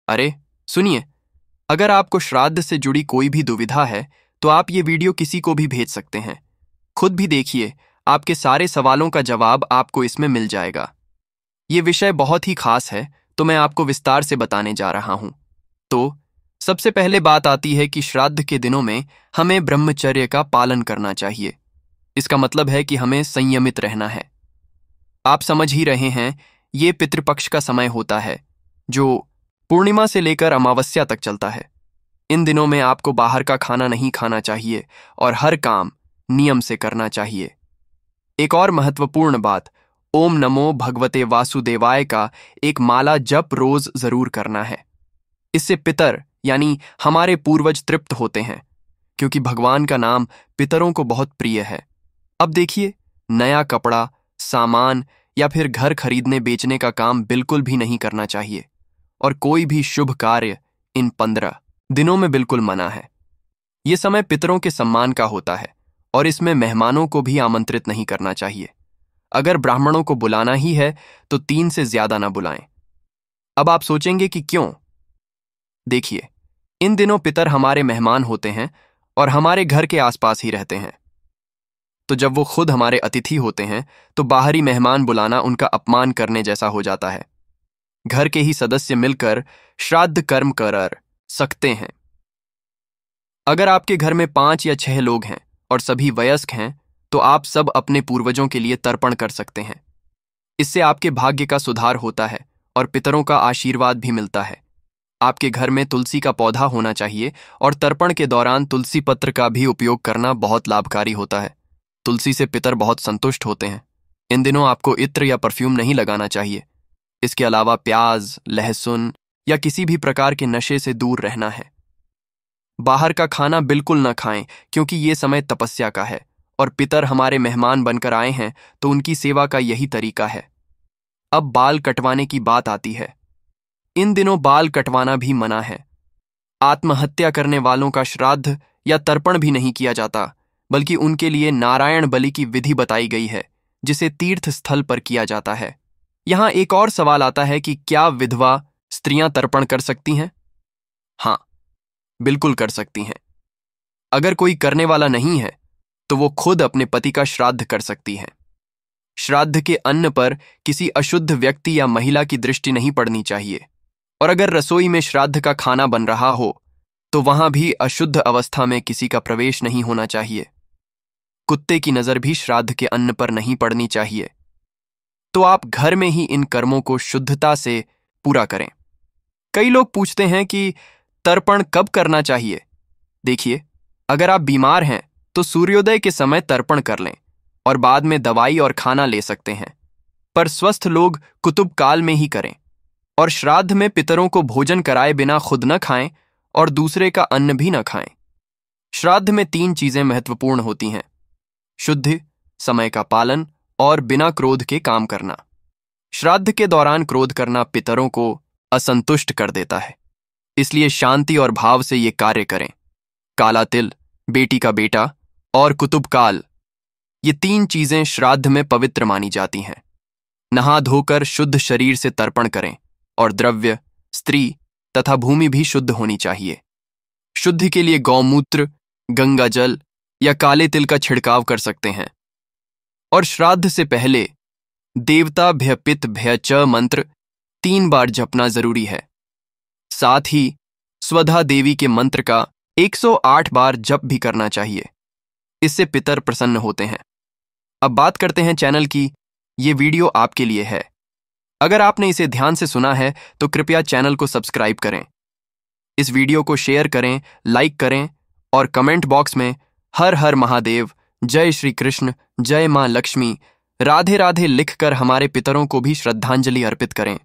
अरे सुनिए, अगर आपको श्राद्ध से जुड़ी कोई भी दुविधा है तो आप ये वीडियो किसी को भी भेज सकते हैं। खुद भी देखिए, आपके सारे सवालों का जवाब आपको इसमें मिल जाएगा। ये विषय बहुत ही खास है, तो मैं आपको विस्तार से बताने जा रहा हूं। तो सबसे पहले बात आती है कि श्राद्ध के दिनों में हमें ब्रह्मचर्य का पालन करना चाहिए। इसका मतलब है कि हमें संयमित रहना है। आप समझ ही रहे हैं, ये पितृपक्ष का समय होता है जो पूर्णिमा से लेकर अमावस्या तक चलता है। इन दिनों में आपको बाहर का खाना नहीं खाना चाहिए और हर काम नियम से करना चाहिए। एक और महत्वपूर्ण बात, ओम नमो भगवते वासुदेवाय का एक माला जप रोज जरूर करना है। इससे पितर यानी हमारे पूर्वज तृप्त होते हैं, क्योंकि भगवान का नाम पितरों को बहुत प्रिय है। अब देखिए, नया कपड़ा, सामान या फिर घर खरीदने बेचने का काम बिल्कुल भी नहीं करना चाहिए और कोई भी शुभ कार्य इन 15 दिनों में बिल्कुल मना है। ये समय पितरों के सम्मान का होता है और इसमें मेहमानों को भी आमंत्रित नहीं करना चाहिए। अगर ब्राह्मणों को बुलाना ही है तो 3 से ज्यादा ना बुलाएं। अब आप सोचेंगे कि क्यों? देखिए, इन दिनों पितर हमारे मेहमान होते हैं और हमारे घर के आसपास ही रहते हैं। तो जब वो खुद हमारे अतिथि होते हैं तो बाहरी मेहमान बुलाना उनका अपमान करने जैसा हो जाता है। घर के ही सदस्य मिलकर श्राद्ध कर्म कर सकते हैं। अगर आपके घर में 5 या 6 लोग हैं और सभी वयस्क हैं तो आप सब अपने पूर्वजों के लिए तर्पण कर सकते हैं। इससे आपके भाग्य का सुधार होता है और पितरों का आशीर्वाद भी मिलता है। आपके घर में तुलसी का पौधा होना चाहिए और तर्पण के दौरान तुलसी पत्र का भी उपयोग करना बहुत लाभकारी होता है। तुलसी से पितर बहुत संतुष्ट होते हैं। इन दिनों आपको इत्र या परफ्यूम नहीं लगाना चाहिए। इसके अलावा प्याज, लहसुन या किसी भी प्रकार के नशे से दूर रहना है। बाहर का खाना बिल्कुल न खाएं, क्योंकि ये समय तपस्या का है और पितर हमारे मेहमान बनकर आए हैं तो उनकी सेवा का यही तरीका है। अब बाल कटवाने की बात आती है। इन दिनों बाल कटवाना भी मना है। आत्महत्या करने वालों का श्राद्ध या तर्पण भी नहीं किया जाता, बल्कि उनके लिए नारायण बलि की विधि बताई गई है, जिसे तीर्थ स्थल पर किया जाता है। यहां एक और सवाल आता है कि क्या विधवा स्त्रियां तर्पण कर सकती हैं? हां, बिल्कुल कर सकती हैं। अगर कोई करने वाला नहीं है तो वो खुद अपने पति का श्राद्ध कर सकती हैं। श्राद्ध के अन्न पर किसी अशुद्ध व्यक्ति या महिला की दृष्टि नहीं पड़नी चाहिए और अगर रसोई में श्राद्ध का खाना बन रहा हो तो वहां भी अशुद्ध अवस्था में किसी का प्रवेश नहीं होना चाहिए। कुत्ते की नजर भी श्राद्ध के अन्न पर नहीं पड़नी चाहिए। तो आप घर में ही इन कर्मों को शुद्धता से पूरा करें। कई लोग पूछते हैं कि तर्पण कब करना चाहिए? देखिए, अगर आप बीमार हैं तो सूर्योदय के समय तर्पण कर लें और बाद में दवाई और खाना ले सकते हैं, पर स्वस्थ लोग कुतुब काल में ही करें। और श्राद्ध में पितरों को भोजन कराए बिना खुद न खाएं और दूसरे का अन्न भी न खाएं। श्राद्ध में 3 चीजें महत्वपूर्ण होती हैं: शुद्धि, समय का पालन और बिना क्रोध के काम करना। श्राद्ध के दौरान क्रोध करना पितरों को असंतुष्ट कर देता है, इसलिए शांति और भाव से ये कार्य करें। काला तिल, बेटी का बेटा और कुतुब काल, ये 3 चीजें श्राद्ध में पवित्र मानी जाती हैं। नहा धोकर शुद्ध शरीर से तर्पण करें और द्रव्य, स्त्री तथा भूमि भी शुद्ध होनी चाहिए। शुद्धि के लिए गौमूत्र, गंगा जल या काले तिल का छिड़काव कर सकते हैं। और श्राद्ध से पहले देवता भय पित भय च मंत्र 3 बार जपना जरूरी है। साथ ही स्वधा देवी के मंत्र का 108 बार जप भी करना चाहिए। इससे पितर प्रसन्न होते हैं। अब बात करते हैं चैनल की। ये वीडियो आपके लिए है। अगर आपने इसे ध्यान से सुना है तो कृपया चैनल को सब्सक्राइब करें। इस वीडियो को शेयर करें, लाइक करें और कमेंट बॉक्स में हर हर महादेव, जय श्री कृष्ण, जय मां लक्ष्मी, राधे राधे लिखकर हमारे पितरों को भी श्रद्धांजलि अर्पित करें।